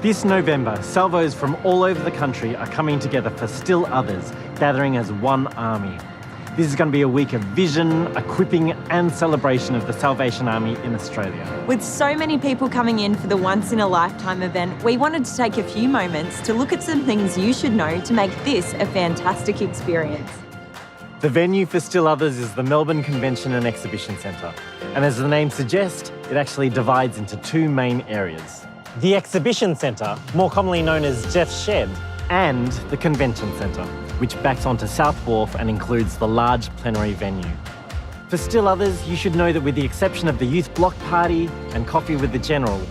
This November, Salvos from all over the country are coming together for Still Others, gathering as one army. This is going to be a week of vision, equipping and celebration of the Salvation Army in Australia. With so many people coming in for the once-in-a-lifetime event, we wanted to take a few moments to look at some things you should know to make this a fantastic experience. The venue for Still Others is the Melbourne Convention and Exhibition Centre. And as the name suggests, it actually divides into two main areas. The Exhibition Centre, more commonly known as Jeff's Shed, and the Convention Centre, which backs onto South Wharf and includes the large plenary venue. For Still Others, you should know that with the exception of the Youth Block Party and Coffee with the General,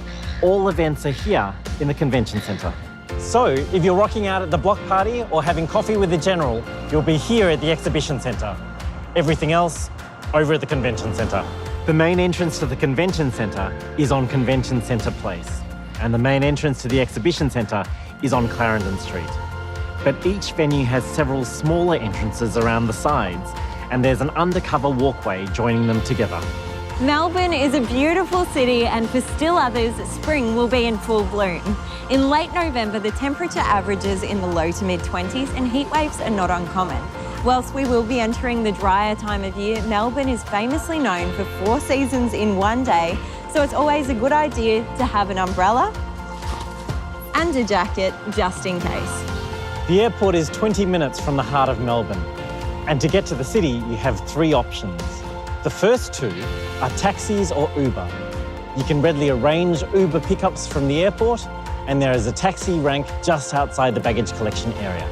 all events are here in the Convention Centre. So, if you're rocking out at the Block Party or having coffee with the General, you'll be here at the Exhibition Centre. Everything else, over at the Convention Centre. The main entrance to the Convention Centre is on Convention Centre Place, and the main entrance to the Exhibition Centre is on Clarendon Street. But each venue has several smaller entrances around the sides, and there's an undercover walkway joining them together. Melbourne is a beautiful city, and for Still Others, spring will be in full bloom. In late November, the temperature averages in the low to mid-20s and heat waves are not uncommon. Whilst we will be entering the drier time of year, Melbourne is famously known for 4 seasons in one day, so it's always a good idea to have an umbrella and a jacket just in case. The airport is 20 minutes from the heart of Melbourne, and to get to the city, you have 3 options. The first 2 are taxis or Uber. You can readily arrange Uber pickups from the airport, and there is a taxi rank just outside the baggage collection area.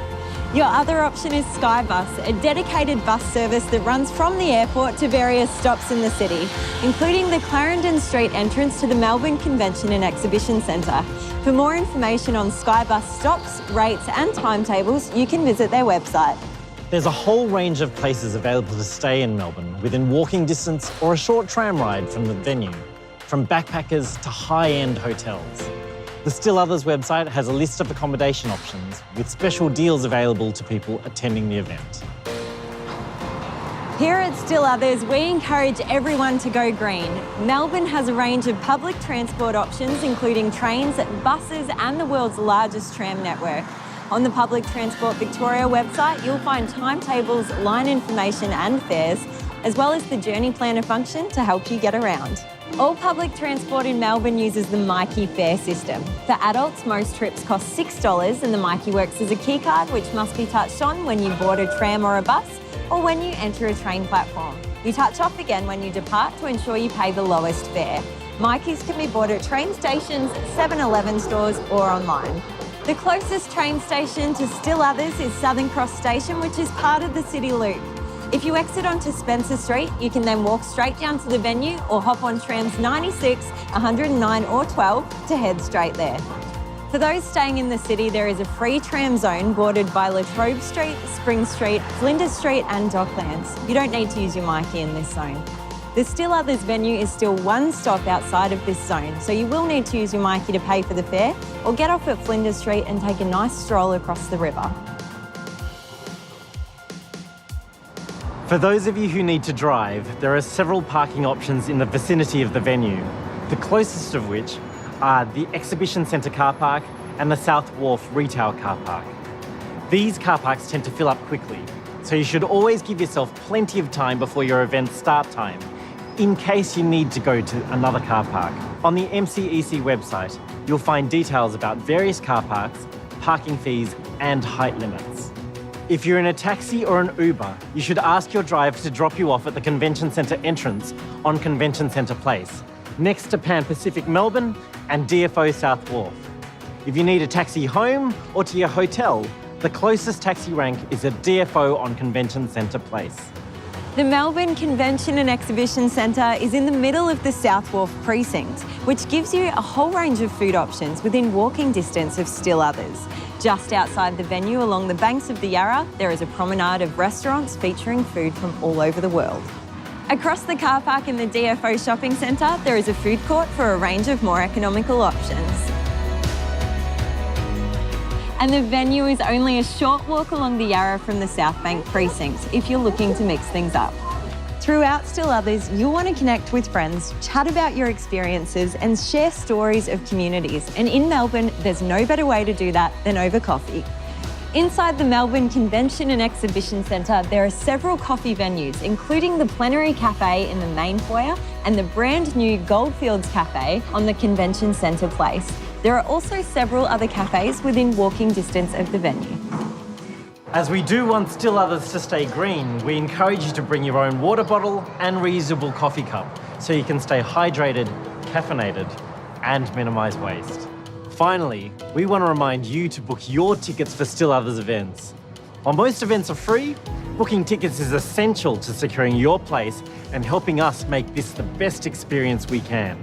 Your other option is Skybus, a dedicated bus service that runs from the airport to various stops in the city, including the Clarendon Street entrance to the Melbourne Convention and Exhibition Centre. For more information on Skybus stops, rates and timetables, you can visit their website. There's a whole range of places available to stay in Melbourne within walking distance or a short tram ride from the venue, from backpackers to high-end hotels. The Still Others website has a list of accommodation options with special deals available to people attending the event. Here at Still Others, we encourage everyone to go green. Melbourne has a range of public transport options, including trains, buses and the world's largest tram network. On the Public Transport Victoria website, you'll find timetables, line information and fares, as well as the Journey Planner function to help you get around. All public transport in Melbourne uses the Myki fare system. For adults, most trips cost $6 and the Myki works as a key card which must be touched on when you board a tram or a bus or when you enter a train platform. You touch off again when you depart to ensure you pay the lowest fare. Mykis can be bought at train stations, 7-Eleven stores or online. The closest train station to Still Others is Southern Cross Station, which is part of the City Loop. If you exit onto Spencer Street, you can then walk straight down to the venue or hop on trams 96, 109 or 12 to head straight there. For those staying in the city, there is a free tram zone bordered by La Trobe Street, Spring Street, Flinders Street and Docklands. You don't need to use your Myki in this zone. The Still Others venue is still one stop outside of this zone, so you will need to use your Myki to pay for the fare or get off at Flinders Street and take a nice stroll across the river. For those of you who need to drive, there are several parking options in the vicinity of the venue, the closest of which are the Exhibition Centre car park and the South Wharf retail car park. These car parks tend to fill up quickly, so you should always give yourself plenty of time before your event's start time, in case you need to go to another car park. On the MCEC website, you'll find details about various car parks, parking fees and height limits. If you're in a taxi or an Uber, you should ask your driver to drop you off at the Convention Centre entrance on Convention Centre Place, next to Pan Pacific Melbourne and DFO South Wharf. If you need a taxi home or to your hotel, the closest taxi rank is at DFO on Convention Centre Place. The Melbourne Convention and Exhibition Centre is in the middle of the South Wharf precinct, which gives you a whole range of food options within walking distance of Still Others. Just outside the venue, along the banks of the Yarra, there is a promenade of restaurants featuring food from all over the world. Across the car park in the DFO shopping centre, there is a food court for a range of more economical options. And the venue is only a short walk along the Yarra from the South Bank precinct if you're looking to mix things up. Throughout Still Others, you'll want to connect with friends, chat about your experiences and share stories of communities. And in Melbourne, there's no better way to do that than over coffee. Inside the Melbourne Convention and Exhibition Centre, there are several coffee venues, including the Plenary Cafe in the main foyer and the brand new Goldfields Cafe on the Convention Centre Place. There are also several other cafes within walking distance of the venue. As we do want Still Others to stay green, we encourage you to bring your own water bottle and reusable coffee cup so you can stay hydrated, caffeinated, and minimise waste. Finally, we want to remind you to book your tickets for Still Others events. While most events are free, booking tickets is essential to securing your place and helping us make this the best experience we can.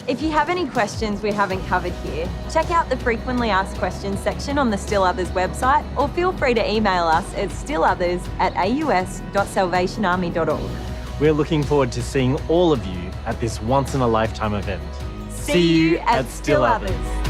If you have any questions we haven't covered here, check out the frequently asked questions section on the Still Others website, or feel free to email us at stillothers@aus.salvationarmy.org. We're looking forward to seeing all of you at this once-in-a-lifetime event. See you at Still Others.